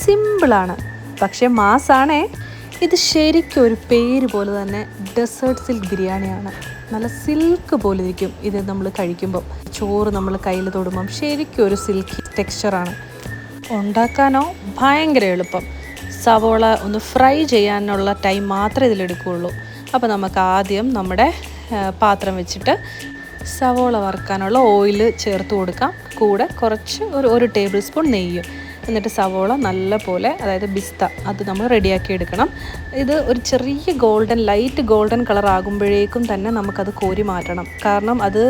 സിമ്പിളാണ്, പക്ഷേ മാസാണേ. ഇത് ശരിക്കും ഒരു പേര് പോലെ തന്നെ ഡെസേർട്ട് സിൽക്ക് ബിരിയാണിയാണ്. നല്ല സിൽക്ക് പോലെ ഇരിക്കും ഇത് നമ്മൾ കഴിക്കുമ്പോൾ. ചോറ് നമ്മൾ കയ്യിൽ തൊടുമ്പം ശരിക്കും ഒരു സിൽക്കി ടെക്സ്ചറാണ്. ഉണ്ടാക്കാനോ ഭയങ്കര എളുപ്പം. സവോള ഒന്ന് ഫ്രൈ ചെയ്യാനുള്ള ടൈം മാത്രമേ ഇതിലെടുക്കുകയുള്ളൂ. അപ്പോൾ നമുക്ക് ആദ്യം നമ്മുടെ പാത്രം വെച്ചിട്ട് സവോള വറുക്കാനുള്ള ഓയിൽ ചേർത്ത് കൊടുക്കാം. കൂടെ കുറച്ച് ഒരു ടേബിൾ സ്പൂൺ നെയ്യും. എന്നിട്ട് സവോള നല്ല പോലെ, അതായത് ബിസ്ത, അത് നമ്മൾ റെഡിയാക്കി എടുക്കണം. ഇത് ഒരു ചെറിയ ലൈറ്റ് ഗോൾഡൻ കളർ ആകുമ്പോഴേക്കും തന്നെ നമുക്കത് കോരി മാറ്റണം. കാരണം അത്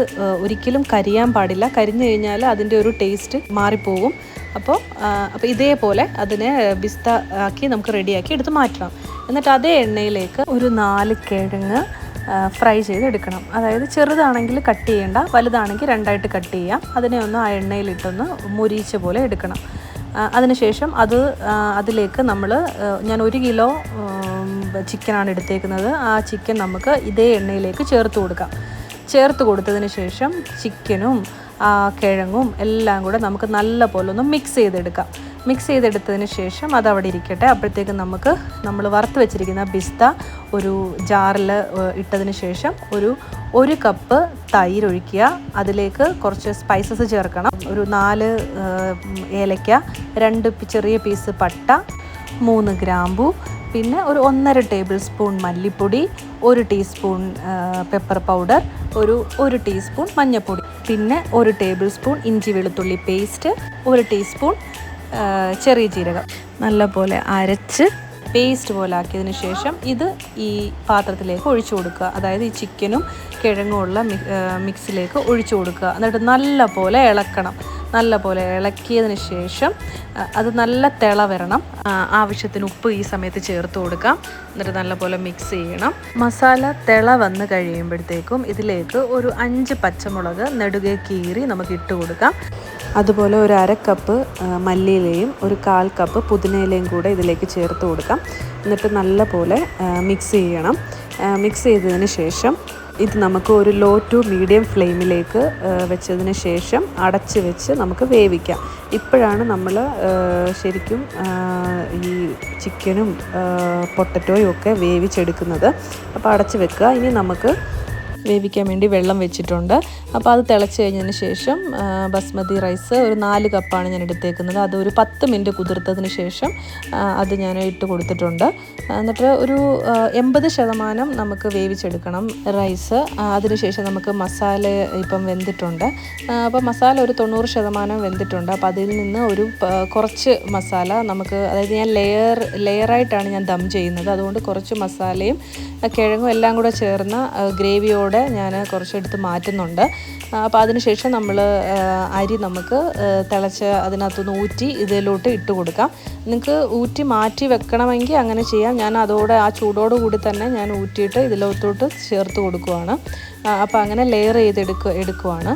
ഒരിക്കലും കരിയാൻ പാടില്ല. കരിഞ്ഞു കഴിഞ്ഞാൽ അതിൻ്റെ ഒരു ടേസ്റ്റ് മാറിപ്പോകും. അപ്പോൾ ഇതേപോലെ അതിനെ ബിസ്ത ആക്കി നമുക്ക് റെഡിയാക്കി എടുത്ത് മാറ്റണം. എന്നിട്ട് അതേ എണ്ണയിലേക്ക് ഒരു 4 കിഴങ്ങ് ഫ്രൈ ചെയ്തെടുക്കണം. അതായത് ചെറുതാണെങ്കിൽ കട്ട് ചെയ്യേണ്ട, വലുതാണെങ്കിൽ 2ആയിട്ട് കട്ട് ചെയ്യാം. അതിനെ ഒന്ന് ആ എണ്ണയിലിട്ടൊന്ന് മുരിച്ച പോലെ എടുക്കണം. അതിനുശേഷം അതിലേക്ക് ഞാൻ 1 കിലോ ചിക്കനാണ് എടുത്തേക്കുന്നത്. ആ ചിക്കൻ നമുക്ക് ഇതേ എണ്ണയിലേക്ക് ചേർത്ത് കൊടുക്കാം. ചേർത്ത് കൊടുത്തതിന് ശേഷം ചിക്കനും കിഴങ്ങും എല്ലാം കൂടെ നമുക്ക് നല്ല പോലെ ഒന്ന് മിക്സ് ചെയ്തെടുക്കാം. മിക്സ് ചെയ്തെടുത്തതിന് ശേഷം അതവിടെ ഇരിക്കട്ടെ. അപ്പോഴത്തേക്കും നമ്മൾ വറുത്ത് വെച്ചിരിക്കുന്ന ബിസ്ത ഒരു ജാറിൽ ഇട്ടതിന് ശേഷം ഒരു കപ്പ് തൈര് ഒഴിക്കുക. അതിലേക്ക് കുറച്ച് സ്പൈസസ് ചേർക്കണം. ഒരു 4 ഏലക്ക, 2 ചെറിയ പീസ് പട്ട, 3 ഗ്രാമ്പു, പിന്നെ ഒരു 1.5 ടേബിൾ സ്പൂൺ മല്ലിപ്പൊടി, 1 ടീസ്പൂൺ പെപ്പർ പൗഡർ, ഒരു ടീസ്പൂൺ മഞ്ഞൾപ്പൊടി, പിന്നെ 1 ടേബിൾ സ്പൂൺ ഇഞ്ചി വെളുത്തുള്ളി പേസ്റ്റ്, 1 ടീസ്പൂൺ ചെറിയ ജീരകം. നല്ലപോലെ അരച്ച് പേസ്റ്റ് പോലെ ആക്കിയതിന് ശേഷം ഇത് ഈ പാത്രത്തിലേക്ക് ഒഴിച്ചു കൊടുക്കുക. അതായത് ഈ ചിക്കനും കിഴങ്ങും ഉള്ള മിക്സിലേക്ക് ഒഴിച്ചു കൊടുക്കുക. എന്നിട്ട് നല്ല പോലെ ഇളക്കണം. നല്ല പോലെ ഇളക്കിയതിന് ശേഷം അത് നല്ല തിള വരണം. ആവശ്യത്തിന് ഉപ്പ് ഈ സമയത്ത് ചേർത്ത് കൊടുക്കാം. എന്നിട്ട് നല്ലപോലെ മിക്സ് ചെയ്യണം. മസാല തിള വന്ന് കഴിയുമ്പോഴത്തേക്കും ഇതിലേക്ക് ഒരു 5 പച്ചമുളക് നെടുകെ കീറി നമുക്ക് ഇട്ട് കൊടുക്കാം. അതുപോലെ ഒരു 1/2 കപ്പ് മല്ലിയിലയും 1/4 കപ്പ് പുതിനയിലയും കൂടെ ഇതിലേക്ക് ചേർത്ത് കൊടുക്കാം. എന്നിട്ട് നല്ല പോലെ മിക്സ് ചെയ്യണം. മിക്സ് ചെയ്തതിന് ശേഷം ഇത് നമുക്ക് ഒരു ലോ ടു മീഡിയം ഫ്ലെയിമിലേക്ക് വെച്ചതിന് ശേഷം അടച്ച് വെച്ച് നമുക്ക് വേവിക്കാം. ഇപ്പോഴാണ് നമ്മൾ ശരിക്കും ഈ ചിക്കനും പൊട്ടറ്റോയും ഒക്കെ വേവിച്ചെടുക്കുന്നത്. അപ്പോൾ അടച്ച് വെക്കുക. ഇനി നമുക്ക് വേവിക്കാൻ വേണ്ടി വെള്ളം വെച്ചിട്ടുണ്ട്. അപ്പോൾ അത് തിളച്ച് കഴിഞ്ഞതിന് ശേഷം ബസ്മതി റൈസ് ഒരു 4 കപ്പാണ് ഞാൻ എടുത്തേക്കുന്നത്. അത് ഒരു 10 മിനിറ്റ് കുതിർത്തതിന് ശേഷം അത് ഞാൻ ഇട്ട് കൊടുത്തിട്ടുണ്ട്. എന്നിട്ട് ഒരു 80% നമുക്ക് വേവിച്ചെടുക്കണം റൈസ്. അതിനുശേഷം നമുക്ക് മസാല ഇപ്പം വെന്തിട്ടുണ്ട്. അപ്പോൾ മസാല ഒരു 90% വെന്തിട്ടുണ്ട്. അപ്പോൾ അതിൽ നിന്ന് കുറച്ച് മസാല നമുക്ക്, അതായത് ഞാൻ ലെയറായിട്ടാണ് ഞാൻ ദം ചെയ്യുന്നത്. അതുകൊണ്ട് കുറച്ച് മസാലയും കിഴങ്ങും എല്ലാം കൂടെ ചേർന്ന ഗ്രേവിയോടെ ഞാൻ കുറച്ചെടുത്ത് മാറ്റുന്നുണ്ട്. അപ്പോൾ അതിനുശേഷം അരി നമുക്ക് തിളച്ച് അതിനകത്തുനിന്ന് ഊറ്റി ഇതിലോട്ട് ഇട്ട് കൊടുക്കാം. നിങ്ങൾക്ക് ഊറ്റി മാറ്റി വെക്കണമെങ്കിൽ അങ്ങനെ ചെയ്യാം. ഞാൻ അതോടെ ആ ചൂടോടുകൂടി തന്നെ ഞാൻ ഊറ്റിയിട്ട് ഇതിലോട്ടോട്ട് ചേർത്ത് കൊടുക്കുവാണ്. അപ്പോൾ അങ്ങനെ ലെയർ എടുക്കുവാണ്.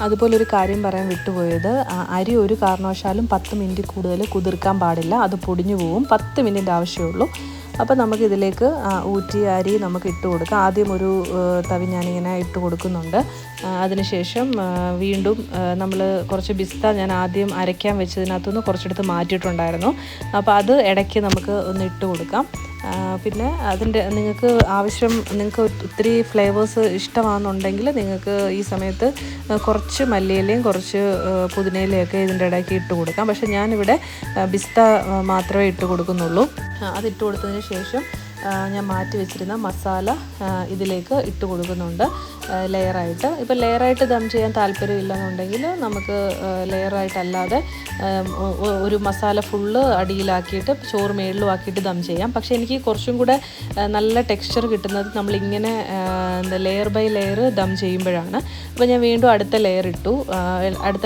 അതുപോലെ ഒരു കാര്യം പറയാൻ വിട്ടുപോയത്, അരി ഒരു കാരണവശാലും 10 മിനിറ്റ് കൂടുതൽ കുതിർക്കാൻ പാടില്ല. അത് പൊടിഞ്ഞു പോവും. 10 മിനിറ്റ് ആവശ്യമുള്ളൂ. അപ്പോൾ നമുക്കിതിലേക്ക് ഊറ്റിയ അരി നമുക്ക് ഇട്ട് കൊടുക്കാം. ആദ്യം ഒരു തവി ഞാനിങ്ങനെ ഇട്ട് കൊടുക്കുന്നുണ്ട്. അതിനുശേഷം വീണ്ടും നമ്മൾ കുറച്ച് ബിസ്ത ഞാൻ ആദ്യം അരയ്ക്കാൻ വെച്ചതിനകത്തുനിന്ന് കുറച്ചെടുത്ത് മാറ്റിയിട്ടുണ്ടായിരുന്നു. അപ്പോൾ അത് ഇടയ്ക്ക് നമുക്ക് ഒന്ന് ഇട്ട് കൊടുക്കാം. പിന്നെ നിങ്ങൾക്ക് ഒത്തിരി ഫ്ലേവേഴ്സ് ഇഷ്ടമാണെന്നുണ്ടെങ്കിൽ നിങ്ങൾക്ക് ഈ സമയത്ത് കുറച്ച് മല്ലിയിലയും കുറച്ച് പുതിനയിലയൊക്കെ ഇതിൻ്റെ ഇടയ്ക്ക് ഇട്ട് കൊടുക്കാം. പക്ഷേ ഞാനിവിടെ ബിസ്ത മാത്രമേ ഇട്ട് കൊടുക്കുന്നുള്ളൂ. അതിട്ട് കൊടുത്തതിന് ശേഷം ഞാൻ മാറ്റി വെച്ചിരുന്ന മസാല ഇതിലേക്ക് ഇട്ട് കൊടുക്കുന്നുണ്ട് ലെയറായിട്ട്. ഇപ്പോൾ ലെയറായിട്ട് ദം ചെയ്യാൻ താല്പര്യമില്ലെന്നുണ്ടെങ്കിൽ നമുക്ക് ലെയറായിട്ടല്ലാതെ ഒരു മസാല ഫുള്ള് അടിയിലാക്കിയിട്ട് ചോറ് മേളിലും ആക്കിയിട്ട് ദം ചെയ്യാം. പക്ഷേ എനിക്ക് കുറച്ചും കൂടെ നല്ല ടെക്സ്ചർ കിട്ടുന്നത് നമ്മളിങ്ങനെ ലെയർ ബൈ ലെയർ ദം ചെയ്യുമ്പോഴാണ്. അപ്പോൾ ഞാൻ വീണ്ടും അടുത്ത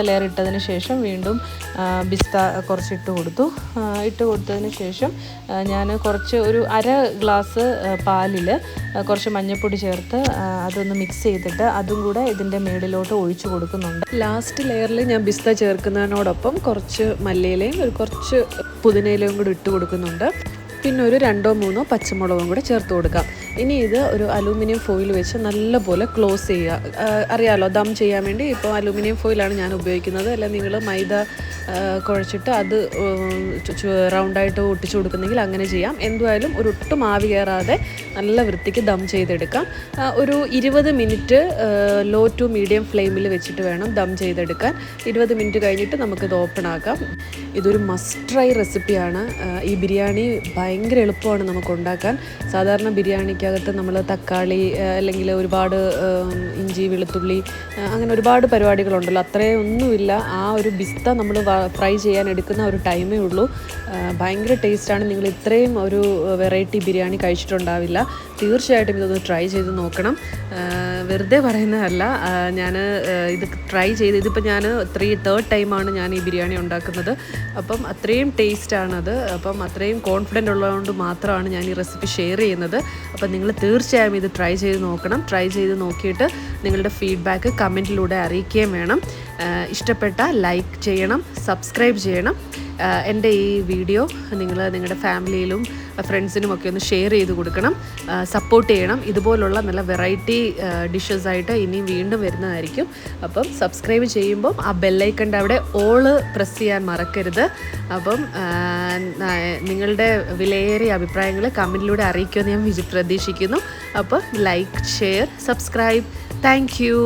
ലെയർ ഇട്ടതിന് ശേഷം വീണ്ടും ബിസ്ത കുറച്ചിട്ട് കൊടുത്തു. ഇട്ട് കൊടുത്തതിന് ശേഷം ഞാൻ ഒരു 1/2 ഗ്ലാസ് പാലിൽ കുറച്ച് മഞ്ഞൾപ്പൊടി ചേർത്ത് അതൊന്ന് മിക്സ് ചെയ്തിട്ട് അതും കൂടെ ഇതിൻ്റെ മേളിലോട്ട് ഒഴിച്ചു കൊടുക്കുന്നുണ്ട്. ലാസ്റ്റ് ലെയറിൽ ഞാൻ ബിസ്ത ചേർക്കുന്നതിനോടൊപ്പം കുറച്ച് മല്ലിയിലയും കുറച്ച് പുതിനയിലയും കൂടി ഇട്ട് കൊടുക്കുന്നുണ്ട്. പിന്നെ ഒരു 2-3 പച്ചമുളകും കൂടെ ചേർത്ത് കൊടുക്കാം. ഇനി ഇത് ഒരു അലൂമിനിയം ഫോയിൽ വെച്ച് നല്ലപോലെ ക്ലോസ് ചെയ്യുക. അറിയാമല്ലോ, ദം ചെയ്യാൻ വേണ്ടി ഇപ്പോൾ അലൂമിനിയം ഫോയിലാണ് ഞാൻ ഉപയോഗിക്കുന്നത്. അല്ല നിങ്ങൾ മൈദ കുഴച്ചിട്ട് അത് റൗണ്ടായിട്ട് ഒട്ടിച്ചു കൊടുക്കുന്നെങ്കിൽ അങ്ങനെ ചെയ്യാം. എന്തുമായാലും ഒട്ടും ആവി കയറാതെ നല്ല വൃത്തിക്ക് ദം ചെയ്തെടുക്കാം. ഒരു 20 മിനിറ്റ് ലോ ടു മീഡിയം ഫ്ലെയിമിൽ വെച്ചിട്ട് വേണം ദം ചെയ്തെടുക്കാൻ. 20 മിനിറ്റ് കഴിഞ്ഞിട്ട് നമുക്കിത് ഓപ്പൺ ആക്കാം. ഇതൊരു മസ്റ്റ് ട്രൈ റെസിപ്പിയാണ്. ഈ ബിരിയാണി ഭയങ്കര എളുപ്പമാണ് നമുക്ക് ഉണ്ടാക്കാൻ. സാധാരണ ബിരിയാണിക്കകത്ത് നമ്മൾ തക്കാളി അല്ലെങ്കിൽ ഒരുപാട് ഇഞ്ചി വെളുത്തുള്ളി അങ്ങനെ ഒരുപാട് പരിപാടികളുണ്ടല്ലോ. അത്രയും ഒന്നുമില്ല. ആ ഒരു ബിസ്ത നമ്മൾ ഫ്രൈ ചെയ്യാൻ എടുക്കുന്ന ഒരു ടൈമേ ഉള്ളൂ. ഭയങ്കര ടേസ്റ്റാണ്. നിങ്ങൾ ഇത്രയും ഒരു വെറൈറ്റി ബിരിയാണി കഴിച്ചിട്ടുണ്ടാവില്ല. തീർച്ചയായിട്ടും ഇതൊന്ന് ട്രൈ ചെയ്ത് നോക്കണം. വെറുതെ പറയുന്നതല്ല. ഞാൻ ഇത് ട്രൈ ചെയ്ത് ഇതിപ്പോൾ ഞാൻ തേർഡ് ടൈമാണ് ഞാൻ ഈ ബിരിയാണി ഉണ്ടാക്കുന്നത്. അപ്പം അത്രയും ടേസ്റ്റാണത്. അപ്പം അത്രയും കോൺഫിഡൻ്റ് ഉള്ളതുകൊണ്ട് മാത്രമാണ് ഞാൻ ഈ റെസിപ്പി ഷെയർ ചെയ്യുന്നത്. അപ്പം നിങ്ങൾ തീർച്ചയായും ഇത് ട്രൈ ചെയ്ത് നോക്കണം. ട്രൈ ചെയ്ത് നോക്കിയിട്ട് നിങ്ങളുടെ ഫീഡ്ബാക്ക് കമൻറ്റിലൂടെ അറിയിക്കുകയും വേണം. ഇഷ്ടപ്പെട്ട ലൈക്ക് ചെയ്യണം, സബ്സ്ക്രൈബ് ചെയ്യണം. എൻ്റെ ഈ വീഡിയോ നിങ്ങൾ നിങ്ങളുടെ ഫാമിലിയിലും ഫ്രണ്ട്സിനുമൊക്കെ ഒന്ന് ഷെയർ ചെയ്ത് കൊടുക്കണം, സപ്പോർട്ട് ചെയ്യണം. ഇതുപോലുള്ള നല്ല വെറൈറ്റി ഡിഷസായിട്ട് ഇനിയും വീണ്ടും വരുന്നതായിരിക്കും. അപ്പം സബ്സ്ക്രൈബ് ചെയ്യുമ്പം ആ ബെല്ലൈക്കൻ്റെ അവിടെ ഓള് പ്രസ് ചെയ്യാൻ മറക്കരുത്. അപ്പം നിങ്ങളുടെ വിലയേറിയ അഭിപ്രായങ്ങൾ കമൻറ്റിലൂടെ അറിയിക്കുമെന്ന് ഞാൻ പ്രതീക്ഷിക്കുന്നു. അപ്പം like, share, subscribe. Thank you.